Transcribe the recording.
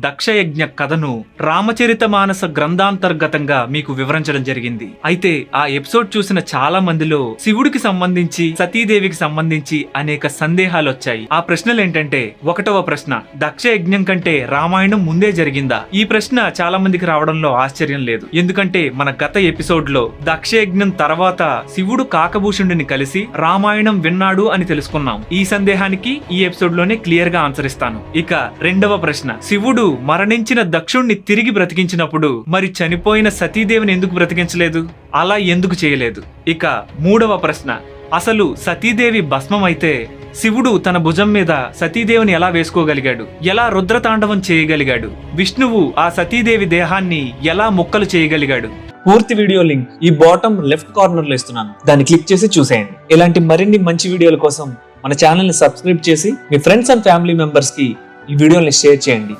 దక్షయజ్ఞ కథను రామచరితమానస గ్రంథాంతర్గతంగా మీకు వివరించడం జరిగింది. అయితే ఆ ఎపిసోడ్ చూసిన చాలా మందిలో శివుడికి సంబంధించి సతీదేవికి సంబంధించి అనేక సందేహాలు వచ్చాయి. ఆ ప్రశ్నలు ఏంటంటే, 1వ ప్రశ్న, దక్షయజ్ఞం కంటే రామాయణం ముందే జరిగిందా? ఈ ప్రశ్న చాలా మందికి రావడంలో ఆశ్చర్యం లేదు. ఎందుకంటే మన గత ఎపిసోడ్ లో దక్షయజ్ఞం తర్వాత శివుడు కాకభూషణుడిని కలిసి రామాయణం విన్నాడు అని తెలుసుకున్నాం. ఈ సందేహానికి ఈ ఎపిసోడ్ లోనే క్లియర్ గా ఆన్సర్ ఇస్తాను. ఇక 2వ ప్రశ్న, శివుడు మరణించిన దక్షుణ్ణి తిరిగి బ్రతికించినప్పుడు మరి చనిపోయిన సతీదేవిని ఎందుకు బ్రతికించలేదు? అలా ఎందుకు చేయలేదు? ఇక 3వ ప్రశ్న, అసలు సతీదేవి భస్మం అయితే శివుడు తన భుజం మీద సతీదేవిని ఎలా వేసుకోగలిగాడు? ఎలా రుద్రతాండవం చేయగలిగాడు? విష్ణువు ఆ సతీదేవి దేహాన్ని ఎలా ముక్కలు చేయగలిగాడు? పూర్తి వీడియో లింక్ ఈ బాటమ్ లెఫ్ట్ కార్నర్ లో ఇస్తున్నాను, దాన్ని క్లిక్ చేసి చూసేయండి. ఇలాంటి మరిన్ని మంచి వీడియోల కోసం మన ఛానల్ ని సబ్స్క్రైబ్ చేసి మీ ఫ్రెండ్స్ అండ్ ఫ్యామిలీ మెంబర్స్ కి ఈ వీడియోని షేర్ చేయండి.